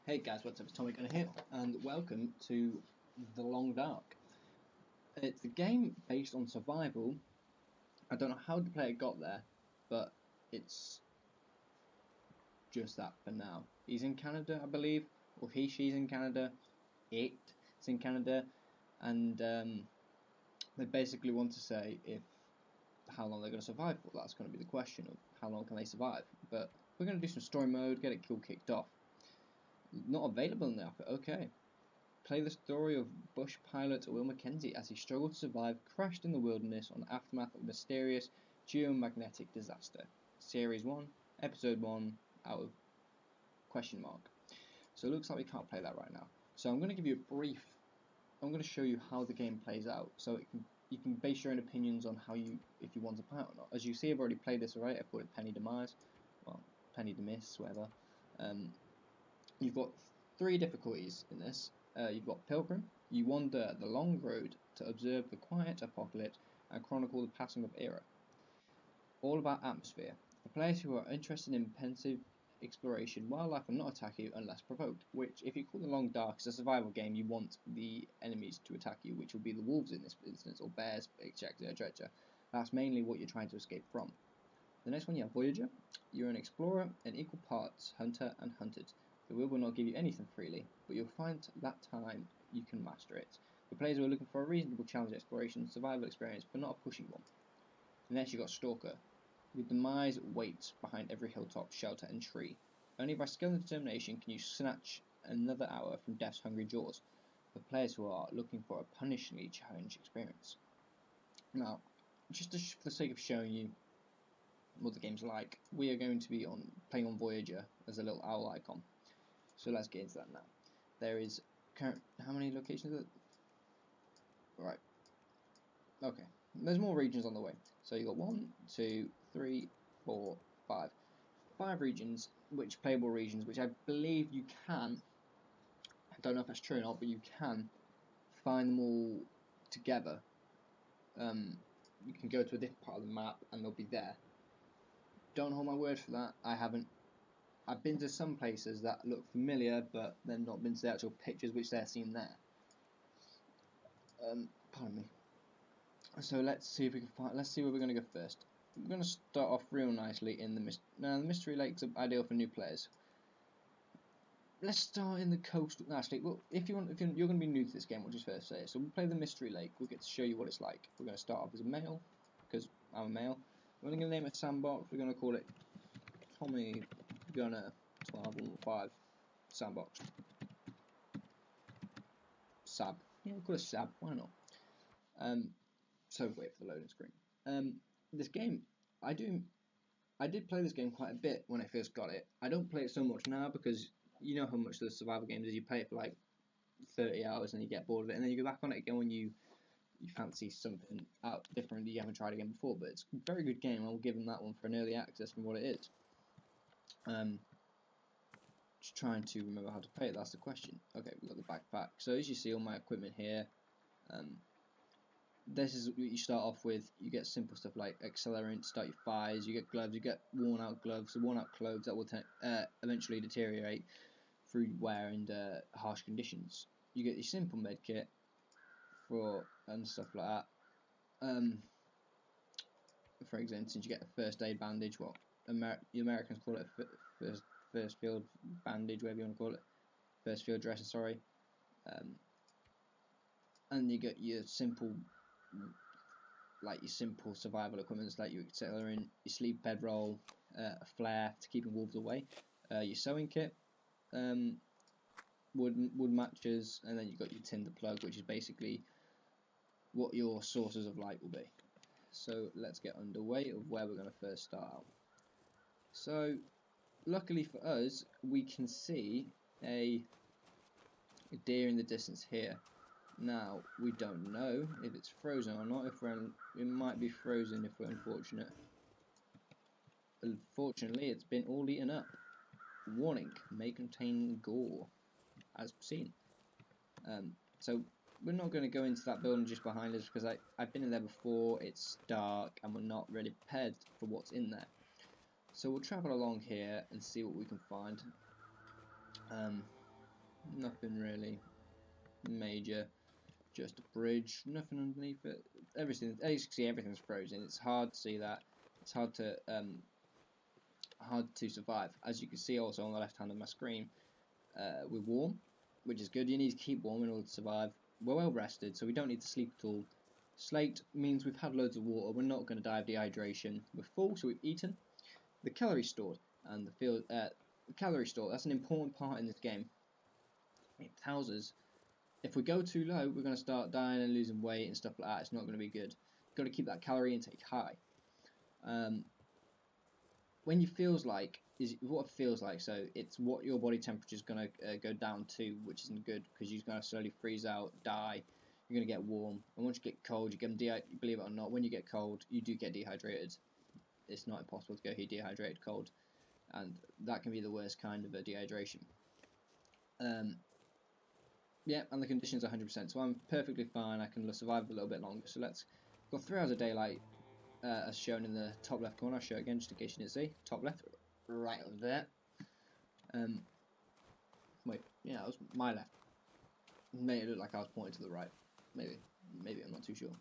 Hey guys, what's up? It's Tommy Gunner here, and welcome to The Long Dark. It's a game based on survival. I don't know how the player got there, but it's just that for now. He's in Canada, I believe, or she's in Canada. It's in Canada, and they basically want to say how long they're going to survive for. That's going to be the question of how long can they survive. But we're going to do some story mode, get it kicked off. Not available in the outfit, okay. Play the story of bush pilot Will Mackenzie as he struggled to survive, crashed in the wilderness on the aftermath of a mysterious geomagnetic disaster. Series 1, Episode 1, out of question mark. So it looks like we can't play that right now. So I'm going to give you a brief, I'm going to show you how the game plays out, so you can base your own opinions on if you want to play it or not. As you see, I've already played this already. I've called it Penny Demise, well, Penny Demise, whatever. You've got 3 difficulties in this. You've got Pilgrim. You wander the long road to observe the quiet apocalypse and chronicle the passing of era. All about atmosphere. For players who are interested in pensive exploration, wildlife will not attack you unless provoked, which, if you call The Long Dark, is a survival game, you want the enemies to attack you, which will be the wolves in this instance, or bears, etc, etc. That's mainly what you're trying to escape from. The next one, you have Voyager. You're an explorer, in equal parts hunter and hunted. The wheel will not give you anything freely, but you'll find that time you can master it. The players who are looking for a reasonable challenge exploration, survival experience, but not a pushy one. And next you got Stalker. Your demise waits behind every hilltop, shelter and tree. Only by skill and determination can you snatch another hour from death's hungry jaws. For players who are looking for a punishingly challenged experience. Now, just for the sake of showing you what the game's like, we are going to be playing on Voyager as a little owl icon. So let's get into that now. There is how many locations are there? Right. Okay. There's more regions on the way. So you got 1, 2, 3, 4, 5. 5 regions, playable regions, which I believe you can. I don't know if that's true or not, but you can find them all together. You can go to a different part of the map and they'll be there. Don't hold my word for that. I've been to some places that look familiar, but then not been to the actual pictures which they're seeing there. Pardon me. So let's see if we can find. Let's see where we're going to go first. We're going to start off real nicely in the Now the Mystery Lake's ideal for new players. Let's start in the coastal. Actually, well, if you're going to be new to this game, which is fair to say. So we'll play the Mystery Lake. We'll get to show you what it's like. We're going to start off as a male, because I'm a male. We're going to name it Sandbox. We're going to call it Tommy Gunner 1215 Sandbox. Sab. Yeah, we'll call it Sab. Why not? So wait for the loading screen. This game, I did play this game quite a bit when I first got it. I don't play it so much now because you know how much the survival games is. You play it for like 30 hours and you get bored of it, and then you go back on it again when you fancy something out different that you haven't tried again before. But it's a very good game. I'll give them that one for an early access from what it is. Just trying to remember how to play it. That's the question. Okay, we've got the backpack. So as you see, all my equipment here. This is what you start off with. You get simple stuff like accelerant, start your fires, you get gloves, you get worn out gloves, worn out clothes that will eventually deteriorate through wear and harsh conditions. You get your simple med kit and stuff like that. For example, you get a first aid bandage, what the Americans call it a first field bandage, whatever you want to call it, first field dressing, sorry. And you get your simple survival equipment, like your accelerant, your sleep bedroll, a flare to keeping wolves away, your sewing kit, wood matches, and then you've got your tinder plug, which is basically what your sources of light will be. So let's get underway of where we're going to first start out. So luckily for us, we can see a deer in the distance here. Now, we don't know if it's frozen or not. It might be frozen if we're unfortunate. Unfortunately, it's been all eaten up. Warning, may contain gore, as seen. So we're not going to go into that building just behind us because I've been in there before. It's dark and we're not really prepared for what's in there. So we'll travel along here and see what we can find. Nothing really major. Just a bridge, nothing underneath it. Everything, as you can see, everything's frozen. It's hard to see that. It's hard to survive. As you can see, also on the left hand of my screen, we're warm, which is good. You need to keep warm in order to survive. We're well rested, so we don't need to sleep at all. Slate means we've had loads of water. We're not going to die of dehydration. We're full, so we've eaten. The calorie stored and the calorie store. That's an important part in this game. It tells us if we go too low, we're going to start dying and losing weight and stuff like that. It's not going to be good. You've got to keep that calorie intake high. When you feels like is what it feels like. So it's what your body temperature is going to go down to, which isn't good because you're going to slowly freeze out, die. You're going to get warm, and once you get cold, you get believe it or not, when you get cold, you do get dehydrated. It's not impossible to go dehydrated cold, and that can be the worst kind of a dehydration. Yeah, and the conditions are 100%, so I'm perfectly fine. I can survive a little bit longer. So let's go 3 hours of daylight, as shown in the top left corner. I'll show it again just in case you didn't see. Top left, right over there. Wait, yeah, that was my left. Made it look like I was pointing to the right. Maybe I'm not too sure.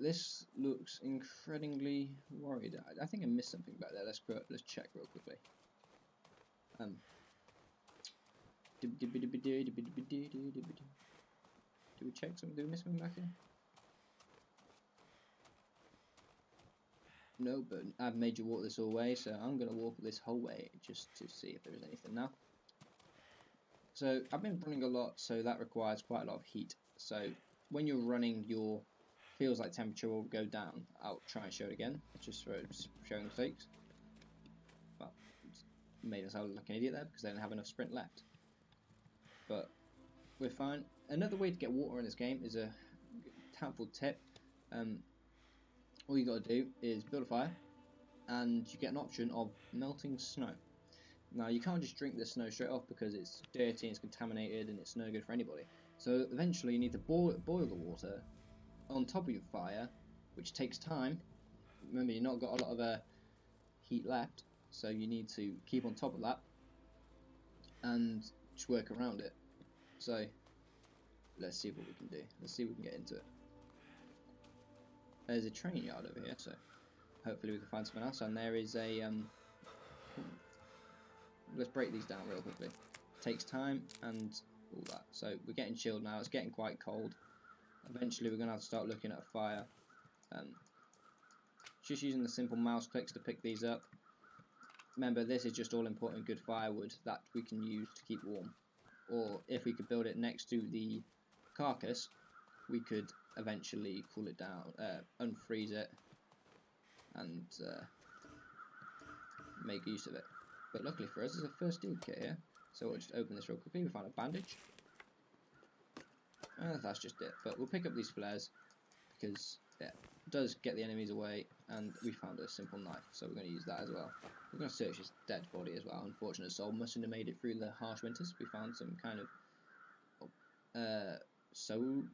This looks incredibly worried. I think I missed something back there. Let's check real quickly. Do we check something? Do we miss something back here? No, but I've made you walk this whole way, so I'm going to walk this whole way just to see if there is anything now. So I've been running a lot, so that requires quite a lot of heat. So when you're running, your feels like temperature will go down. I'll try and show it again, just for showing mistakes. Well, made us look like an idiot there because they don't have enough sprint left. But we're fine. Another way to get water in this game is a helpful tip. All you got to do is build a fire, and you get an option of melting snow. Now you can't just drink the snow straight off because it's dirty and it's contaminated and it's no good for anybody. So eventually you need to boil the water on top of your fire, which takes time. Remember, you've not got a lot of heat left, so you need to keep on top of that and just work around it. So let's see what we can do. Let's see if we can get into it. There's a train yard over here, so hopefully we can find something else. And there is a let's break these down real quickly. It takes time and all that. So we're getting chilled now. It's getting quite cold. Eventually we're going to have to start looking at a fire. Just using the simple mouse clicks to pick these up. Remember, this is just all important good firewood that we can use to keep warm. Or if we could build it next to the carcass, we could eventually cool it down, unfreeze it, and make use of it. But luckily for us, there's a first aid kit here, so we'll just open this real quickly. We found a bandage. That's just it, but we'll pick up these flares because yeah, it does get the enemies away, and we found a simple knife, so we're going to use that as well. We're going to search his dead body as well. Unfortunate soul mustn't have made it through the harsh winters. We found some kind of sewed,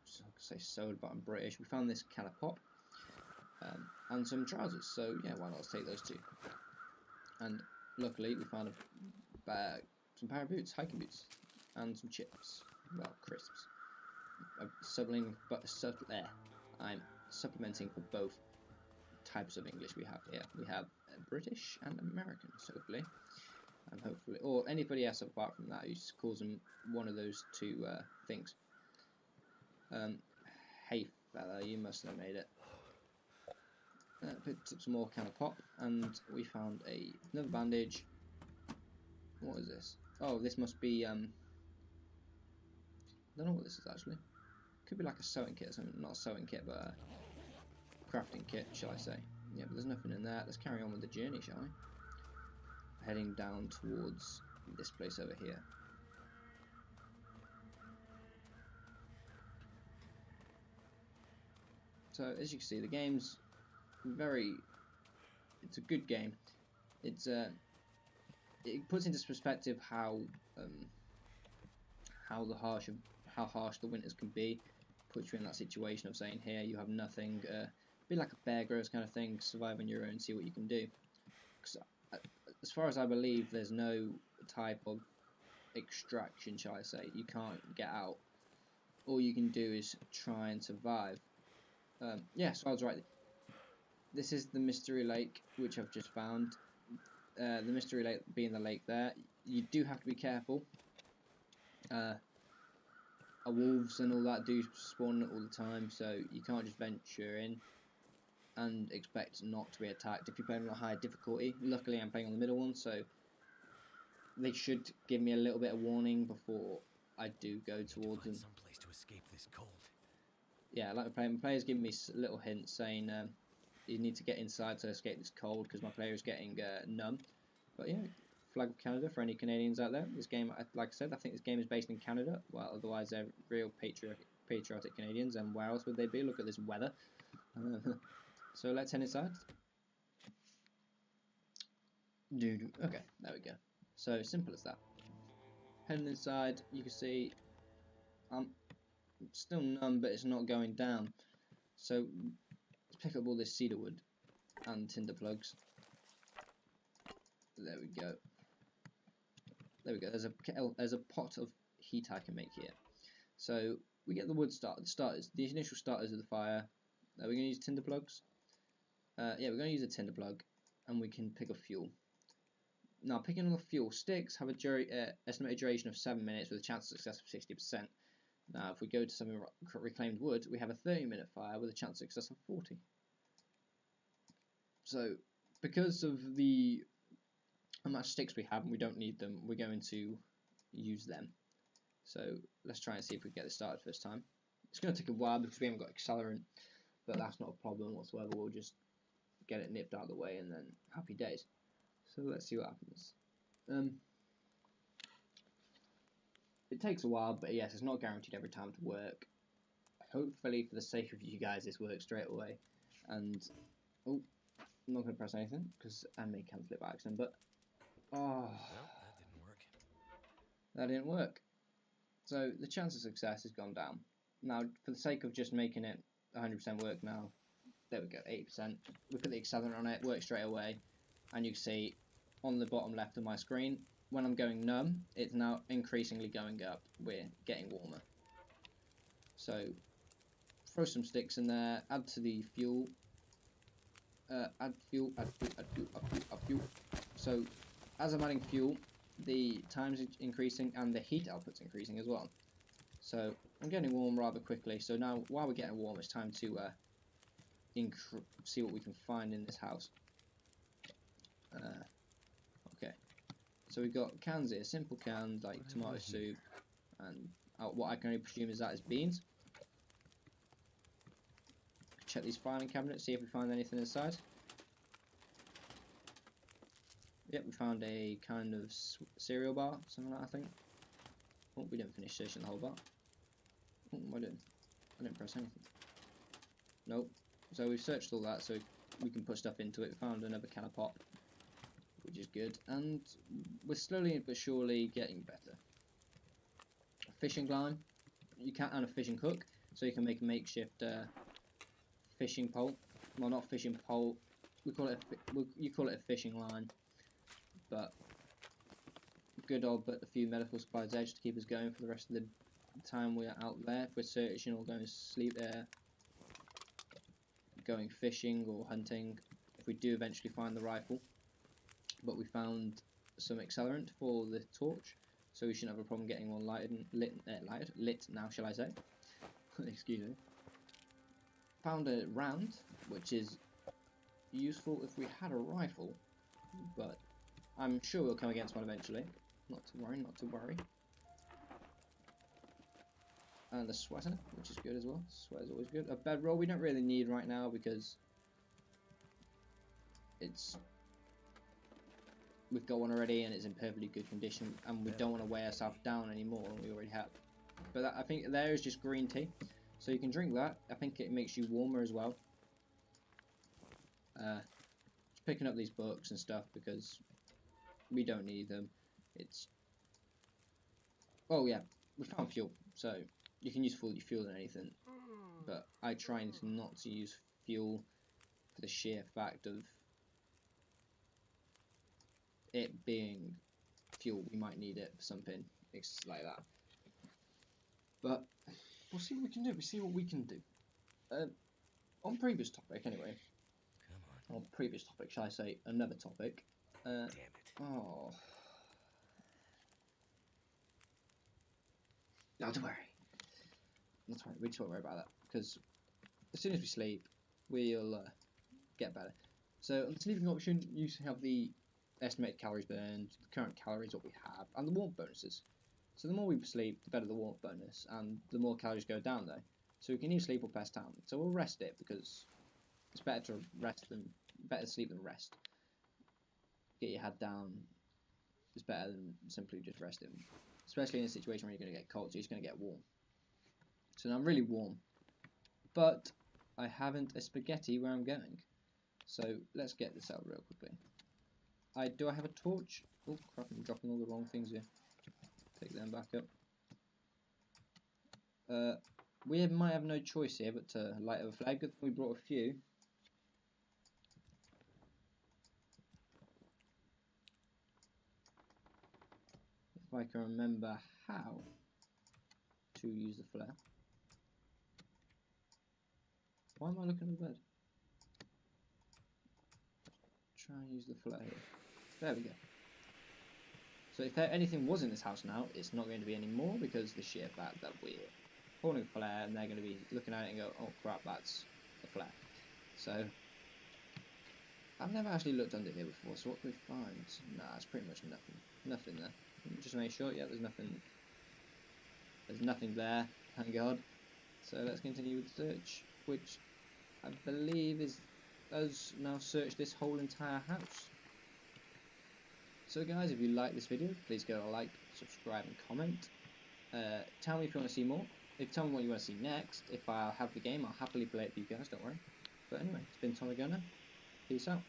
but I'm British. We found this can of pop and some trousers, so yeah, why not? Let's take those two. And luckily we found some pair of boots, hiking boots, and some chips, well, crisps. I'm supplementing for both types of English we have here. We have British and American, so hopefully, or anybody else apart from that who calls them one of those two things. Hey fella, you must have made it. Picked up some more can of pop, and we found another bandage. What is this? Oh, this must be I don't know what this is actually. Could be like a sewing kit or something. Not a sewing kit, but a crafting kit, shall I say. Yeah, but there's nothing in there. Let's carry on with the journey, shall we? Heading down towards this place over here. So as you can see, the game's it's a good game. It puts into perspective how harsh the winters can be. Puts you in that situation of saying, here you have nothing, be like a Bear Grylls kind of thing, survive on your own, see what you can do. Because as far as I believe, there's no type of extraction, shall I say. You can't get out. All you can do is try and survive. Yeah, so I was right. This is the Mystery Lake, which I've just found. The Mystery Lake being the lake there. You do have to be careful. Wolves and all that do spawn all the time, so you can't just venture in and expect not to be attacked if you're playing on a higher difficulty. Luckily I'm playing on the middle one, so they should give me a little bit of warning before I do go towards them. Someplace to escape this cold. Yeah, like my players give me little hints saying you need to get inside to escape this cold because my player is getting numb. But yeah, flag of Canada for any Canadians out there. This game, like I said, I think this game is based in Canada. Well, otherwise they're real patriotic Canadians, and where else would they be? Look at this weather. So let's head inside. Okay, there we go. So simple as that. Heading inside, you can see I'm still numb, but it's not going down. So let's pick up all this cedar wood and tinder plugs. There we go. There we go. There's a pot of heat I can make here. So we get the wood the initial starters of the fire. We're going to use tinder plugs. Yeah, we're going to use a tinder plug, and we can pick up fuel. Now, picking up fuel sticks have a estimated duration of 7 minutes with a chance of success of 60%. Now, if we go to some reclaimed wood, we have a 30-minute fire with a chance of success of 40. So, because of the amount of sticks we have and we don't need them, we're going to use them. So, let's try and see if we get this started first time. It's going to take a while because we haven't got accelerant, but that's not a problem whatsoever. We'll just get it nipped out of the way and then happy days. So let's see what happens. It takes a while, but yes, it's not guaranteed every time to work. Hopefully, for the sake of you guys, this works straight away. And oh, I'm not going to press anything because I may cancel it by accident. But oh, Well, that didn't work. That didn't work. So the chance of success has gone down. Now, for the sake of just making it 100% work now, there we go, 80%. We put the accelerant on it, works straight away, and you can see on the bottom left of my screen, when I'm going numb, it's now increasingly going up. We're getting warmer. So throw some sticks in there, add to the fuel, add fuel. So as I'm adding fuel, the time's increasing and the heat output's increasing as well. So I'm getting warm rather quickly. So now, while we're getting warm, it's time to see what we can find in this house. Okay, so we've got cans here, simple cans like tomato soup, and what I can only presume is that is beans. Check these filing cabinets, see if we find anything inside. Yep, we found a kind of cereal bar, something like that, I think. Oh, we didn't finish searching the whole bar. What am I doing? I didn't press anything. Nope. So we've searched all that, so we can put stuff into it. Found another can of pop, which is good, and we're slowly but surely getting better. A fishing line, and a fishing hook, so you can make a makeshift fishing pole. Well, not fishing pole. You call it a fishing line, but good old but a few medical supplies there just to keep us going for the rest of the time we're out there. If we're searching or going to sleep there, going fishing or hunting, if we do eventually find the rifle. But we found some accelerant for the torch, so we shouldn't have a problem getting one lit now, shall I say. Excuse me. Found a round, which is useful if we had a rifle, but I'm sure we'll come against one eventually. Not to worry, not to worry. And the sweater, which is good as well. Sweater's always good. A bedroll we don't really need right now because we've got one already and it's in perfectly good condition, and we don't want to weigh ourselves down anymore than we already have. But that, I think there is just green tea, so you can drink that. I think it makes you warmer as well. Just picking up these books and stuff because we don't need them. Oh yeah, we found fuel, so you can use fuel in anything, but I try not to use fuel for the sheer fact of it being fuel. We might need it for something like that. But we'll see what we can do. We'll see what we can do. On previous topic, anyway. Come on. On previous topic, shall I say another topic? Damn it. Oh. No, don't worry. Not to worry. We just won't worry about that because as soon as we sleep, we'll get better. So on the sleeping option, you have the estimated calories burned, the current calories what we have, and the warmth bonuses. So the more we sleep, the better the warmth bonus, and the more calories go down though. So we can either sleep or press down. So we'll rest it because it's better to sleep than rest. Get your head down is better than simply just resting. Especially in a situation where you're going to get cold, so you're just going to get warm. So now I'm really warm, but I haven't a spaghetti where I'm going. So let's get this out real quickly. Do I have a torch? Oh crap, I'm dropping all the wrong things here. Take them back up. We might have no choice here but to light up a flag. Good thing we brought a few. If I can remember how to use the flare. Why am I looking at the bed? Try and use the flare here. There we go. So if anything was in this house now, it's not going to be any more because the sheer fact that we're holding a flare and they're going to be looking at it and go, oh crap, that's a flare. So I've never actually looked under here before, so what can we find? Nah, it's pretty much nothing. Nothing there. Just make sure, yeah, there's nothing. There's nothing there, thank God. So let's continue with the search, which I believe is us now search this whole entire house. So guys, if you like this video, please go like, subscribe and comment. Tell me if you want to see more. Tell me what you want to see next. If I have the game, I'll happily play it for you guys, don't worry. But anyway, it's been Tommy Gunner. Peace out.